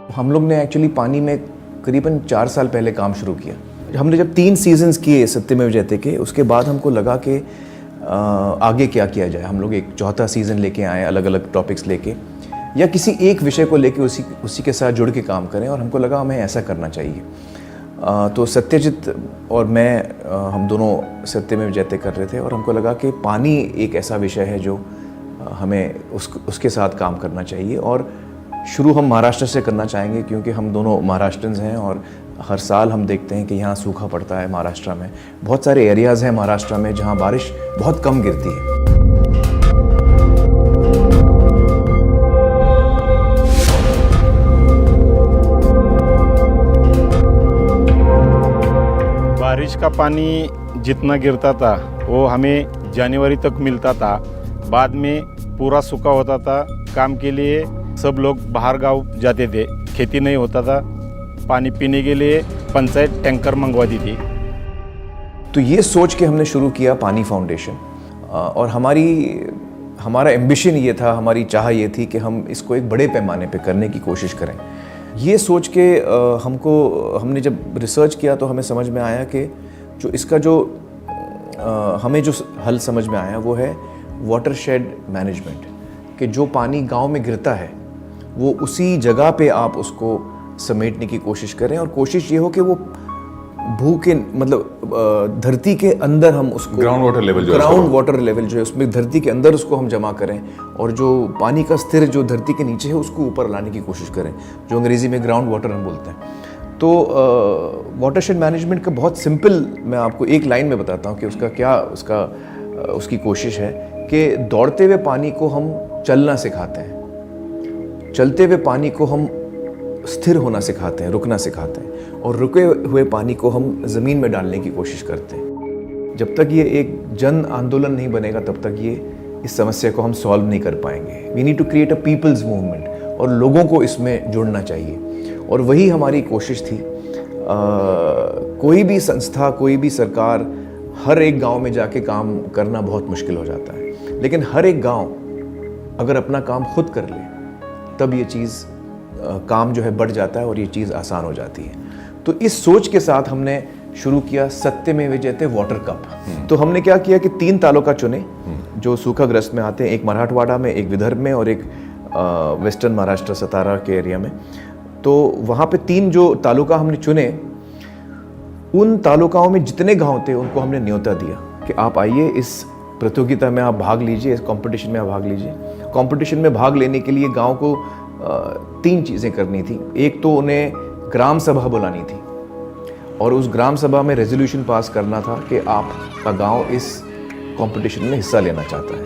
हम लोग ने एक्चुअली पानी में करीबन 4 साल पहले काम शुरू किया। हमने जब 3 सीजन्स किए सत्यमेव जयते के, उसके बाद हमको लगा कि आगे क्या किया जाए। हम लोग एक चौथा सीज़न लेके आए, अलग अलग टॉपिक्स लेके, या किसी एक विषय को लेके उसी के साथ जुड़ के काम करें, और हमको लगा हमें ऐसा करना चाहिए। तो सत्यजीत और मैं हम दोनों सत्यमेव जयते कर रहे थे, और हमको लगा कि पानी एक ऐसा विषय है जो हमें उसके साथ काम करना चाहिए। और शुरू हम महाराष्ट्र से करना चाहेंगे, क्योंकि हम दोनों महाराष्ट्रन्स हैं, और हर साल हम देखते हैं कि यहाँ सूखा पड़ता है महाराष्ट्र में। बहुत सारे एरियाज़ हैं महाराष्ट्र में जहाँ बारिश बहुत कम गिरती है। बारिश का पानी जितना गिरता था वो हमें जनवरी तक मिलता था। बाद में पूरा सूखा होता था। काम के लिए सब लोग बाहर गांव जाते थे, खेती नहीं होता था। पानी पीने के लिए पंचायत टैंकर मंगवाती थी। तो ये सोच के हमने शुरू किया पानी फाउंडेशन, और हमारा एम्बिशन ये था, हमारी चाह ये थी कि हम इसको एक बड़े पैमाने पे करने की कोशिश करें। ये सोच के हमने जब रिसर्च किया तो हमें समझ में आया कि हमें जो हल समझ में आया वो है वाटरशेड मैनेजमेंट, कि जो पानी गांव में गिरता है वो उसी जगह पे आप उसको समेटने की कोशिश करें, और कोशिश ये हो कि वो धरती के अंदर हम उसको ग्राउंड वाटर लेवल जो है उसमें धरती के अंदर उसको हम जमा करें, और जो पानी का स्तर जो धरती के नीचे है उसको ऊपर लाने की कोशिश करें, जो अंग्रेज़ी में ग्राउंड वाटर हम बोलते हैं। तो वाटरशेड मैनेजमेंट का बहुत सिंपल मैं आपको एक लाइन में बताता हूँ कि उसकी कोशिश है कि दौड़ते हुए पानी को हम चलना सिखाते हैं, चलते हुए पानी को हम स्थिर होना सिखाते हैं, रुकना सिखाते हैं, और रुके हुए पानी को हम ज़मीन में डालने की कोशिश करते हैं। जब तक ये एक जन आंदोलन नहीं बनेगा तब तक इस समस्या को हम सॉल्व नहीं कर पाएंगे। We need to create a people's movement, और लोगों को इसमें जुड़ना चाहिए, और वही हमारी कोशिश थी। कोई भी संस्था, कोई भी सरकार हर एक गांव में जाके काम करना बहुत मुश्किल हो जाता है, लेकिन हर एक गांव अगर अपना काम खुद कर ले तब ये चीज़ काम जो है बढ़ जाता है और ये चीज़ आसान हो जाती है। तो इस सोच के साथ हमने शुरू किया सत्यमेव जयते वाटर कप। तो हमने क्या किया कि 3 तालुका चुने जो सूखाग्रस्त में आते हैं, एक मराठवाड़ा में, एक विदर्भ में, और एक वेस्टर्न महाराष्ट्र सतारा के एरिया में। तो वहाँ पे 3 जो तालुका हमने चुने, उन तालुकाओं में जितने गांव थे उनको हमने न्योता दिया कि आप आइए, इस प्रतियोगिता में आप भाग लीजिए, इस कंपटीशन में आप भाग लीजिए। कंपटीशन में भाग लेने के लिए गांव को 3 चीज़ें करनी थी। एक तो उन्हें ग्राम सभा बुलानी थी, और उस ग्राम सभा में रेजोल्यूशन पास करना था कि आपका गांव इस कंपटीशन में हिस्सा लेना चाहता है।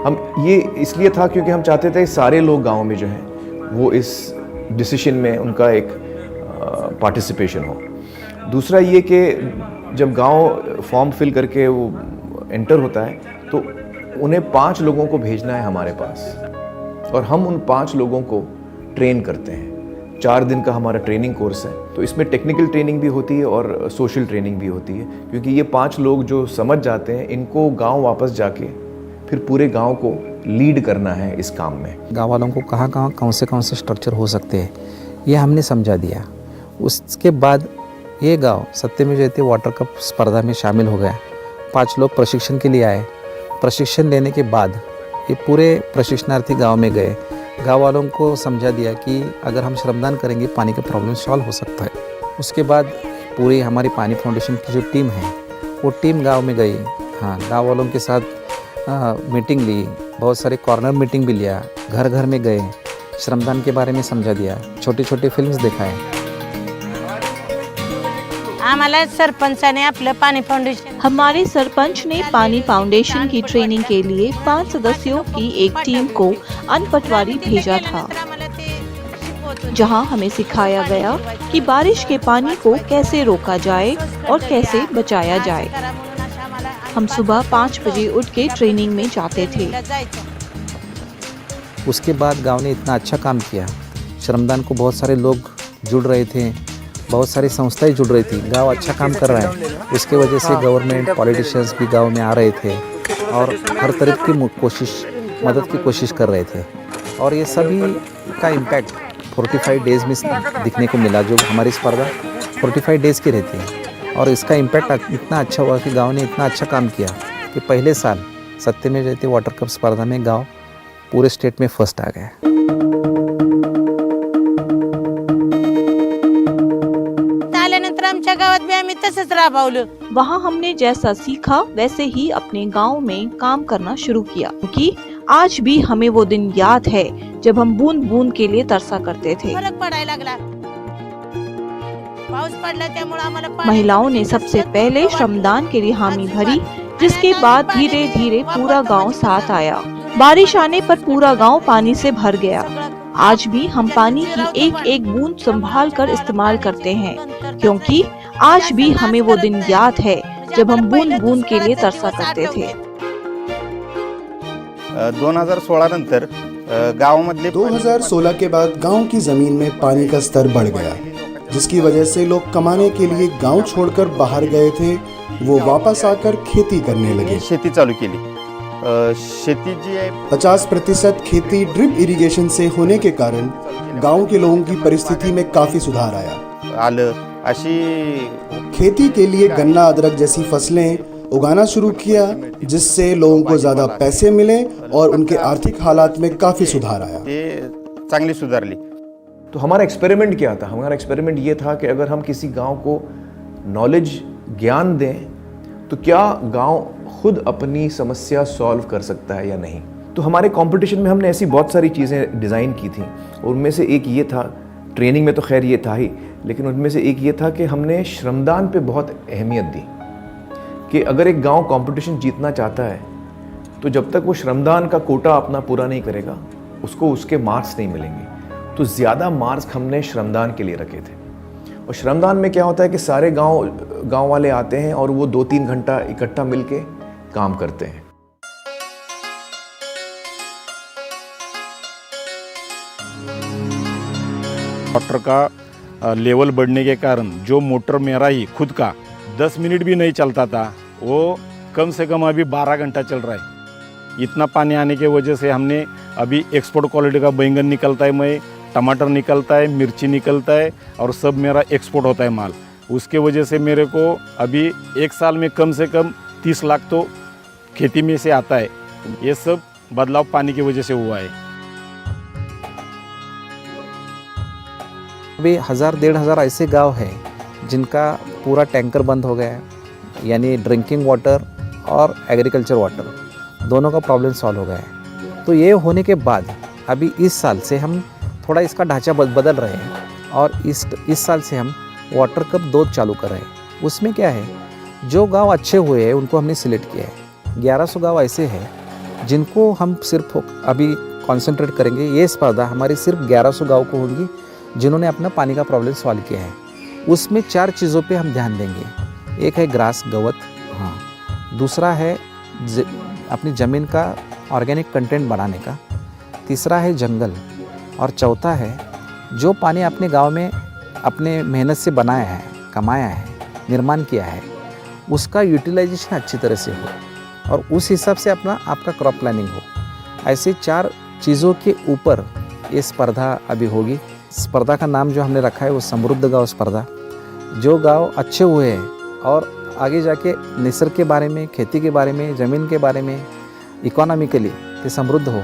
हम ये इसलिए था क्योंकि हम चाहते थे सारे लोग गांव में जो हैं वो इस डिसीजन में उनका एक पार्टिसिपेशन हो। दूसरा ये कि जब गांव फॉर्म फिल करके वो एंटर होता है तो उन्हें 5 लोगों को भेजना है हमारे पास, और हम उन 5 लोगों को ट्रेन करते हैं। 4 दिन का हमारा ट्रेनिंग कोर्स है। तो इसमें टेक्निकल ट्रेनिंग भी होती है और सोशल ट्रेनिंग भी होती है, क्योंकि ये 5 लोग जो समझ जाते हैं, इनको गांव वापस जाके फिर पूरे गांव को लीड करना है इस काम में। गाँव वालों को कहाँ कौन से स्ट्रक्चर हो सकते हैं ये हमने समझा दिया। उसके बाद ये गांव सत्यमेव जयते वाटर कप स्पर्धा में शामिल हो गया। 5 लोग प्रशिक्षण के लिए आए। प्रशिक्षण लेने के बाद ये पूरे प्रशिक्षणार्थी गांव में गए, गांव वालों को समझा दिया कि अगर हम श्रमदान करेंगे पानी का प्रॉब्लम सॉल्व हो सकता है। उसके बाद पूरी हमारी पानी फाउंडेशन की जो टीम है वो टीम गांव में गई। हाँ, गांव वालों के साथ मीटिंग ली, बहुत सारे कॉर्नर मीटिंग भी लिया, घर घर में गए, श्रमदान के बारे में समझा दिया, छोटे छोटे फिल्म्स दिखाए। हमारे सरपंच ने पानी फाउंडेशन की ट्रेनिंग के लिए 5 सदस्यों की एक टीम को अनपटवारी भेजा था, जहां हमें सिखाया गया कि बारिश के पानी को कैसे रोका जाए और कैसे बचाया जाए। हम सुबह 5 बजे उठ के ट्रेनिंग में जाते थे। उसके बाद गांव ने इतना अच्छा काम किया, श्रमदान को बहुत सारे लोग जुड़ रहे थे, बहुत सारी संस्थाएं जुड़ रही थी। गांव अच्छा काम कर रहा है, उसके वजह से गवर्नमेंट पॉलिटिशियंस भी गांव में आ रहे थे और हर तरह की मदद की कोशिश कर रहे थे, और ये सभी का इम्पैक्ट 45 डेज़ में दिखने को मिला। जो हमारी स्पर्धा 45 डेज़ की रहती है और इसका इम्पैक्ट इतना अच्छा हुआ कि गांव ने इतना अच्छा काम किया कि पहले साल सत्यमेव जयते वाटर कप स्पर्धा में गांव पूरे स्टेट में फर्स्ट आ गया। आल्यानंतर आमच्या गावात बी आम्ही तसंच राबवलं। वहाँ हमने जैसा सीखा वैसे ही अपने गांव में काम करना शुरू किया, क्योंकि आज भी हमें वो दिन याद है जब हम बूंद बूंद के लिए तरसा करते थे। फरक पडायला लागला। पाऊस पडला त्यामुळे आम्हाला पाणी- महिलाओं ने सबसे पहले श्रमदान के लिए हामी भरी, जिसके बाद धीरे धीरे पूरा गांव साथ आया। बारिश आने पर पूरा गांव पानी से भर गया। आज भी हम पानी की एक एक बूंद संभाल कर इस्तेमाल करते हैं, क्योंकि आज भी हमें वो दिन याद है जब हम बूंद बूंद के लिए तरसा करते थे। 2016 नंतर गावामधले 2016 के बाद गांव की जमीन में पानी का स्तर बढ़ गया, जिसकी वजह से लोग कमाने के लिए गांव छोड़कर बाहर गए थे। वो वापस आकर खेती करने लगे। शेती चालू केली। शेती जी आहे 50% खेती ड्रिप इरिगेशन से होने के कारण गांव के लोगों की परिस्थिति में काफी सुधार आया। आलं अशी खेती के लिए गन्ना, अदरक जैसी फसलें उगाना शुरू किया, जिससे लोगों को ज्यादा पैसे मिले और उनके आर्थिक हालात में काफी सुधार आया। ते चांगली सुधारली। तो हमारा एक्सपेरिमेंट क्या था? हमारा एक्सपेरिमेंट ये था कि अगर हम किसी गांव को नॉलेज, ज्ञान दें, तो क्या गांव खुद अपनी समस्या सॉल्व कर सकता है या नहीं। तो हमारे कंपटीशन में हमने ऐसी बहुत सारी चीज़ें डिज़ाइन की थी, और उनमें से एक ये था, ट्रेनिंग में तो खैर ये था ही, लेकिन उनमें से एक ये था कि हमने श्रमदान पे बहुत अहमियत दी कि अगर एक गांव कंपटीशन जीतना चाहता है तो जब तक वो श्रमदान का कोटा अपना पूरा नहीं करेगा उसको उसके मार्क्स नहीं मिलेंगे। तो ज़्यादा मार्क्स हमने श्रमदान के लिए रखे थे। और श्रमदान में क्या होता है कि सारे गांव वाले आते हैं और वो 2-3 घंटा इकट्ठा मिलके काम करते हैं। वाटर का लेवल बढ़ने के कारण जो मोटर मेरा ही खुद का 10 मिनट भी नहीं चलता था, वो कम से कम अभी 12 घंटा चल रहा है। इतना पानी आने की वजह से हमने अभी एक्सपोर्ट क्वालिटी का बैंगन निकलता है, मैं टमाटर निकलता है, मिर्ची निकलता है, और सब मेरा एक्सपोर्ट होता है माल। उसके वजह से मेरे को अभी एक साल में कम से कम 30 लाख तो खेती में से आता है। ये सब बदलाव पानी की वजह से हुआ है। अभी 1000-1500 ऐसे गांव हैं जिनका पूरा टैंकर बंद हो गया है, यानी ड्रिंकिंग वाटर और एग्रीकल्चर वाटर दोनों का प्रॉब्लम सॉल्व हो गया है। तो ये होने के बाद अभी इस साल से हम थोड़ा इसका ढांचा बदल रहे हैं, और इस साल से हम वाटर कप 2 चालू कर रहे हैं। उसमें क्या है, जो गांव अच्छे हुए हैं उनको हमने सिलेक्ट किया है। 1100 गांव ऐसे हैं जिनको हम सिर्फ अभी कॉन्सेंट्रेट करेंगे। ये स्पर्धा हमारी सिर्फ 1100 गांव को होगी जिन्होंने अपना पानी का प्रॉब्लम सॉल्व किया है। उसमें 4 चीज़ों पे हम ध्यान देंगे। एक है ग्रास, गवत, हाँ। दूसरा है अपनी ज़मीन का ऑर्गेनिक कंटेंट बढ़ाने का। तीसरा है जंगल, और चौथा है जो पानी अपने गांव में अपने मेहनत से बनाया है, कमाया है, निर्माण किया है, उसका यूटिलाइजेशन अच्छी तरह से हो और उस हिसाब से आपका क्रॉप प्लानिंग हो। ऐसे 4 चीज़ों के ऊपर ये स्पर्धा अभी होगी। स्पर्धा का नाम जो हमने रखा है वो समृद्ध गांव स्पर्धा। जो गांव अच्छे हुए हैं और आगे जाके निसर्ग के बारे में, खेती के बारे में, ज़मीन के बारे में, इकोनॉमिकली कि समृद्ध हो,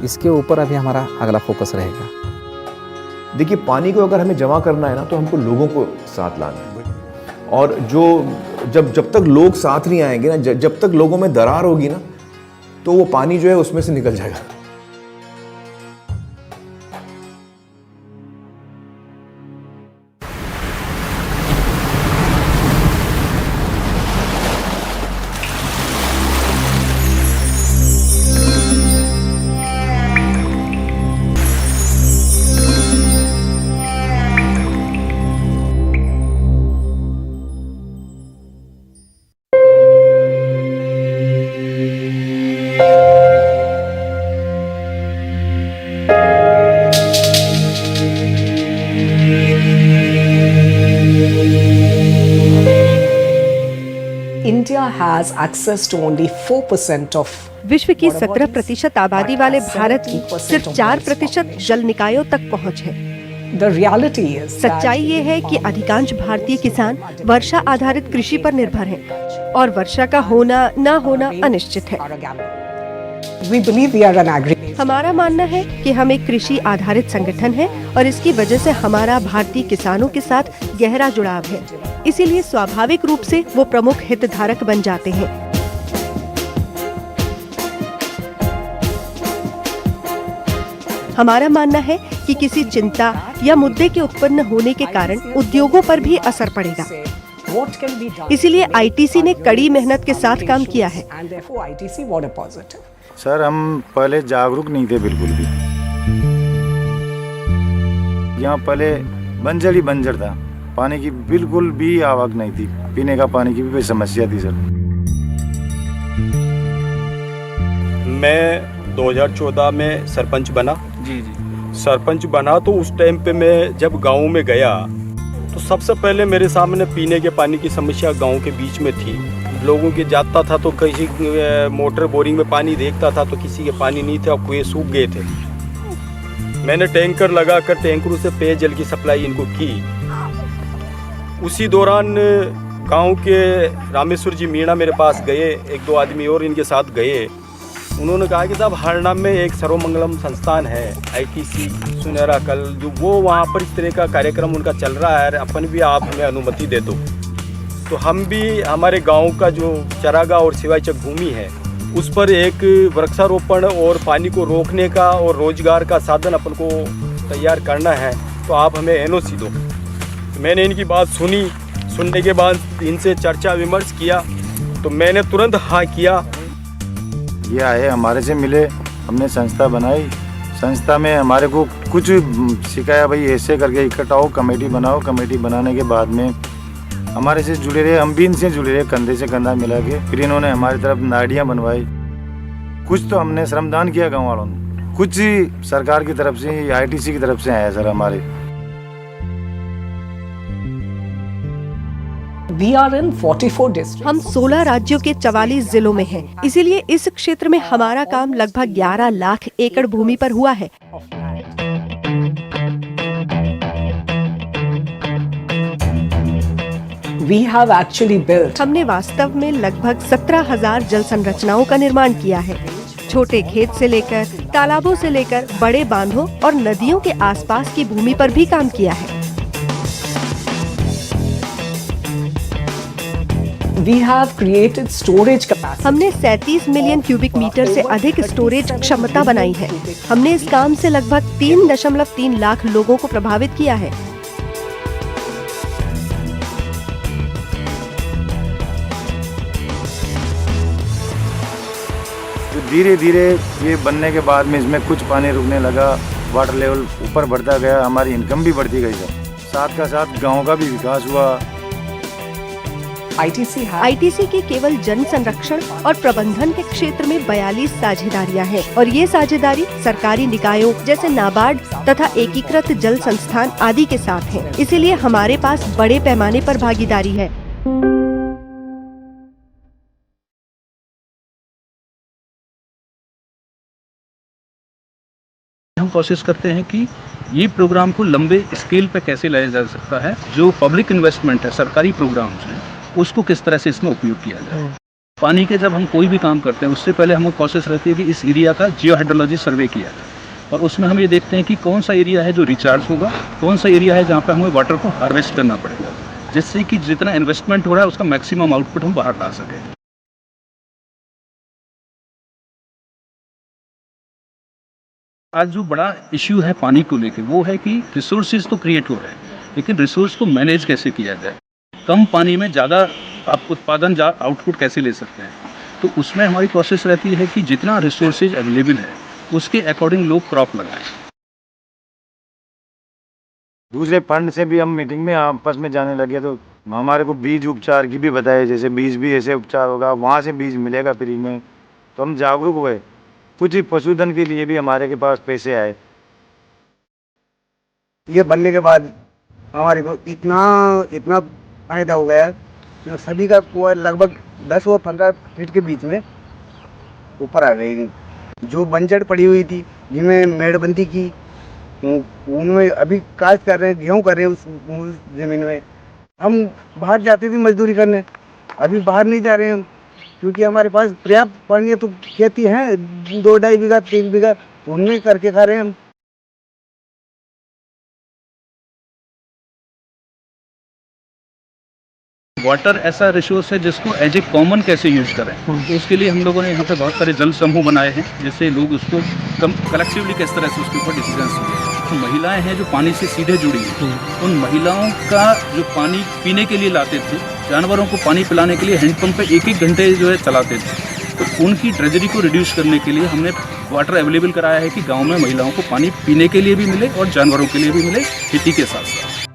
इसके ऊपर अभी हमारा अगला फोकस रहेगा। देखिए, पानी को अगर हमें जमा करना है ना, तो हमको लोगों को साथ लाना है। और जब तक लोग साथ नहीं आएंगे ना, जब तक लोगों में दरार होगी ना, तो वो पानी जो है उसमें से निकल जाएगा। India has access to only 4% of विश्व की 17% आबादी वाले भारत की सिर्फ 4% जल निकायों तक पहुंच है। The reality is सच्चाई ये है कि अधिकांश भारतीय किसान वर्षा आधारित कृषि पर निर्भर हैं और वर्षा का होना न होना अनिश्चित है। we believe we are an agri. हमारा मानना है कि हम एक कृषि आधारित संगठन है और इसकी वजह से हमारा भारतीय किसानों के साथ गहरा जुड़ाव है, इसीलिए स्वाभाविक रूप से वो प्रमुख हितधारक बन जाते हैं। हमारा मानना है कि किसी चिंता या मुद्दे के उत्पन्न होने के कारण उद्योगों पर भी असर पड़ेगा। What can be done? इसीलिए आईटीसी ने कड़ी मेहनत के साथ काम किया है। And therefore ITC water positive. Sir हम पहले जागरूक नहीं थे बिल्कुल भी। यहाँ पहले बंजर ही बंजर था, पानी की बिल्कुल भी आवक नहीं थी, पीने का पानी की भी कोई समस्या थी सर। मैं 2014 में सरपंच बना। जी सरपंच बना तो उस टाइम पे मैं जब गांव में गया तो सबसे पहले मेरे सामने पीने के पानी की समस्या गांव के बीच में थी। लोगों के जाता था तो किसी मोटर बोरिंग में पानी देखता था तो किसी के पानी नहीं थे और कुएं सूख गए थे। मैंने टैंकर लगाकर टैंकरों से पेयजल की सप्लाई इनको की। उसी दौरान गांव के रामेश्वर जी मीणा मेरे पास गए, एक दो आदमी और इनके साथ गए। उन्होंने कहा कि साहब हरणाम में एक सर्वमंगलम संस्थान है आईटीसी सुनहरा कल, जो वो वहाँ पर इस तरह का कार्यक्रम उनका चल रहा है, अपन भी आप हमें अनुमति दे दो। तो हम भी हमारे गांव का जो चरागाह और सिवाचक भूमि है उस पर एक वृक्षारोपण और पानी को रोकने का और रोजगार का साधन अपन को तैयार करना है, तो आप हमें एनओसी दो। तो मैंने इनकी बात सुनी, सुनने के बाद इनसे चर्चा विमर्श किया तो मैंने तुरंत हाँ किया। ये आए हमारे से मिले, हमने संस्था बनाई। संस्था में हमारे को कुछ सिखाया, भाई ऐसे करके इकट्ठा हो, कमेटी बनाओ। कमेटी बनाने के बाद में हमारे से जुड़े रहे, हम भी इनसे जुड़े रहे, कंधे से कंधा मिला के। फिर इन्होंने हमारी तरफ नाड़ियाँ बनवाई। कुछ तो हमने श्रमदान किया गाँव वालों ने, कुछ सरकार की तरफ से, आईटीसी की तरफ से आया सर हमारे। We are in 44 districts. हम 16 राज्यों के 44 जिलों में हैं, इसीलिए इस क्षेत्र में हमारा काम लगभग 11 लाख एकड़ भूमि पर हुआ है। We have actually built. हमने वास्तव में लगभग 17,000 जल संरचनाओं का निर्माण किया है। छोटे खेत से लेकर तालाबों से लेकर बड़े बांधों और नदियों के आसपास की भूमि पर भी काम किया है। We have created storage capacity. हमने 37 मिलियन क्यूबिक मीटर से अधिक स्टोरेज क्षमता बनाई है। हमने इस काम से लगभग 3.3 लाख लोगों को प्रभावित किया है। तो धीरे धीरे ये बनने के बाद में इसमें कुछ पानी रुकने लगा, वाटर लेवल ऊपर बढ़ता गया, हमारी इनकम भी बढ़ती गई सर। साथ का साथ गांव का भी विकास हुआ। आईटीसी की केवल जन संरक्षण और प्रबंधन के क्षेत्र में 42 साझेदारियां हैं और ये साझेदारी सरकारी निकायों जैसे नाबार्ड तथा एकीकृत जल संस्थान आदि के साथ है। इसीलिए हमारे पास बड़े पैमाने पर भागीदारी है। हम कोशिश करते हैं कि ये प्रोग्राम को लंबे स्केल पे कैसे लाया जा सकता है। जो पब्लिक इन्वेस्टमेंट है, सरकारी प्रोग्राम्स हैं, उसको किस तरह से इसमें उपयोग किया जाए। पानी के जब हम कोई भी काम करते हैं उससे पहले हमें कोशिश रहती है कि इस एरिया का जियो हाइड्रोलॉजी सर्वे किया जाए और उसमें हम ये देखते हैं कि कौन सा एरिया है जो रिचार्ज होगा, कौन सा एरिया है जहाँ पे हमें वाटर को हार्वेस्ट करना पड़ेगा, जिससे कि जितना इन्वेस्टमेंट हो रहा है उसका मैक्सिमम आउटपुट हम बाहर ला सकें। आज जो बड़ा इश्यू है पानी को लेकर वो है कि रिसोर्सेज तो क्रिएट हो रहे हैं, लेकिन रिसोर्स को मैनेज कैसे किया जाए। कम पानी में ज़्यादा आप उत्पादन आउटपुट कैसे ले सकते हैं। तो उसमें हमारी कोशिश रहती है कि जितना रिसोर्सेज अवेलेबल है उसके अकॉर्डिंग लोग क्रॉप लगाएं। दूसरे फंड से भी हम मीटिंग में आपस में जाने लगे तो हमारे को बीज उपचार की भी बताए, जैसे बीज भी ऐसे उपचार होगा, वहाँ से बीज मिलेगा फ्री में। तो हम जागरूक हुए। कुछ पशुधन के लिए भी हमारे के पास पैसे आए। ये बनने के बाद हमारे को इतना फायदा हो गया, सभी का कुआं लगभग 10 और 15 फीट के बीच में ऊपर आ गई। जो बंजर पड़ी हुई थी जिनमें मेड़बंदी की उनमें अभी काज कर रहे हैं, गेहूँ कर रहे हैं उस ज़मीन में। हम बाहर जाते थे मजदूरी करने, अभी बाहर नहीं जा रहे हैं हम, क्योंकि हमारे पास पर्याप्त पानी है। तो खेती है 2-2.5 बीघा 3 बीघा, उनमें करके खा रहे हैं हम। वाटर ऐसा रिसोर्स है जिसको एज ए कॉमन कैसे यूज करें, तो उसके लिए हम लोगों ने यहाँ पे बहुत सारे जल समूह बनाए हैं, जिससे लोग उसको कलेक्टिवली किस तरह से उसके ऊपर डिसीजन लें। तो महिलाएं हैं जो पानी से सीधे जुड़ी हैं, उन महिलाओं का जो पानी पीने के लिए लाते थे, जानवरों को पानी पिलाने के लिए हैंडपम्प पे 1-1 घंटे जो है चलाते थे, तो उनकी ट्रेजरी को रिड्यूस करने के लिए हमने वाटर अवेलेबल कराया है कि गाँव में महिलाओं को पानी पीने के लिए भी मिले और जानवरों के लिए भी मिले, खेती के साथ साथ।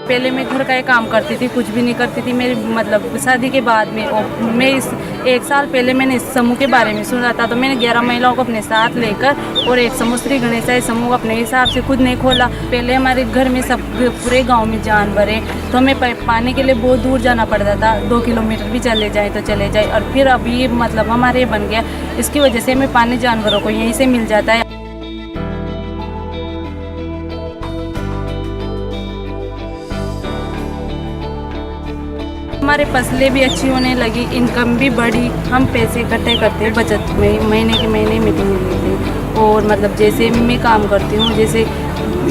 पहले मैं घर का ही काम करती थी, कुछ भी नहीं करती थी। मेरी मतलब शादी के बाद में और मैं इस 1 साल पहले मैंने इस समूह के बारे में सुना था, तो मैंने 11 महिलाओं को अपने साथ लेकर और एक समूह श्री गणेशाई समूह अपने हिसाब से खुद नहीं खोला। पहले हमारे घर में सब पूरे गांव में जानवर है, तो हमें पानी के लिए बहुत दूर जाना पड़ता था, 2 किलोमीटर भी चले जाए तो चले जाए। और फिर अब ये मतलब हमारे बन गया, इसकी वजह से हमें पानी जानवरों को यहीं से मिल जाता है। हमारे फसलें भी अच्छी होने लगी, इनकम भी बढ़ी, हम पैसे इकट्ठे करते बचत में, महीने के महीने मीटिंग लेते। और मतलब जैसे मैं काम करती हूँ, जैसे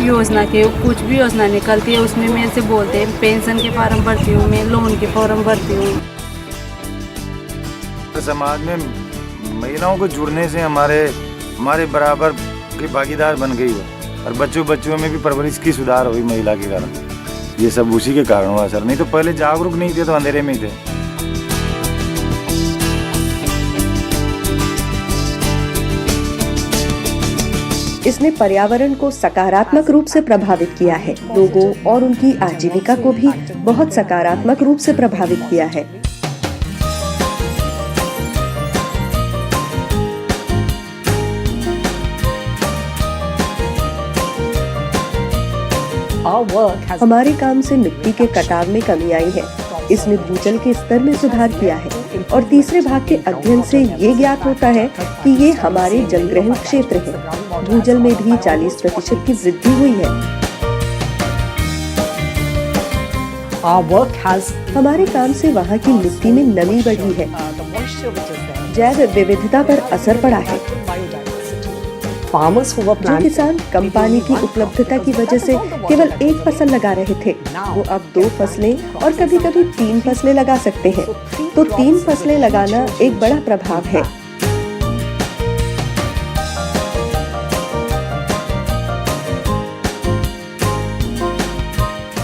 योजना के कुछ भी योजना निकलती है उसमें मेरे से बोलते हैं, पेंशन के फॉर्म भरती हूँ मैं, लोन के फॉर्म भरती हूँ। समाज में महिलाओं को जुड़ने से हमारे बराबर की भागीदार बन गई है और बच्चों में भी परवरिश की सुधार हुई महिला के कारण। ये सब उसी के कारण हुआ सर, नहीं तो पहले जागरूक नहीं थे तो अंधेरे में ही थे। इसने पर्यावरण को सकारात्मक रूप से प्रभावित किया है, लोगों और उनकी आजीविका को भी बहुत सकारात्मक रूप से प्रभावित किया है। हमारे काम से मिट्टी के कटाव में कमी आई है, इसने भूजल के स्तर में सुधार किया है और तीसरे भाग के अध्ययन से ये ज्ञात होता है कि ये हमारे जलग्रहण क्षेत्र है। भूजल में भी 40% की वृद्धि हुई है। हमारे काम से वहाँ की मिट्टी में नमी बढ़ी है, जैव विविधता पर असर पड़ा है। जो किसान कम पानी की उपलब्धता की वजह से केवल 1 फसल लगा रहे थे, वो अब 2 फसलें और कभी-कभी 3 फसलें लगा सकते हैं। तो 3 फसलें लगाना एक बड़ा प्रभाव है।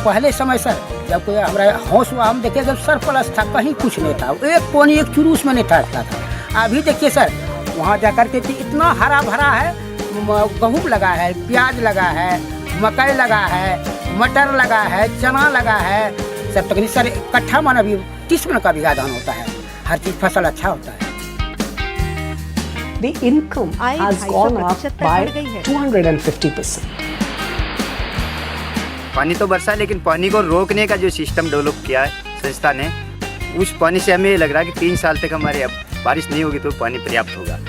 पहले समय सर जब कोई हमारा होश हुआ, हम देखे जब सरप्लस था, कहीं कुछ नहीं था, एक पानी एक चुरूस में नहीं था। अभी देखिए सर, वहाँ जाकर के इतना हरा भरा है, गेहूँ लगा है, प्याज लगा है, मकई लगा है, मटर लगा है, चना लगा है, सब तकनीक सर इकट्ठा मन अभी 30 मन का बीघा धान होता है, हर चीज फसल अच्छा होता है। The income has gone up by 250%. पानी तो बरसा, लेकिन पानी को रोकने का जो सिस्टम डेवलप किया है संस्था ने, उस पानी से हमें लग रहा है कि 3 साल तक हमारे अब बारिश नहीं होगी तो पानी पर्याप्त होगा।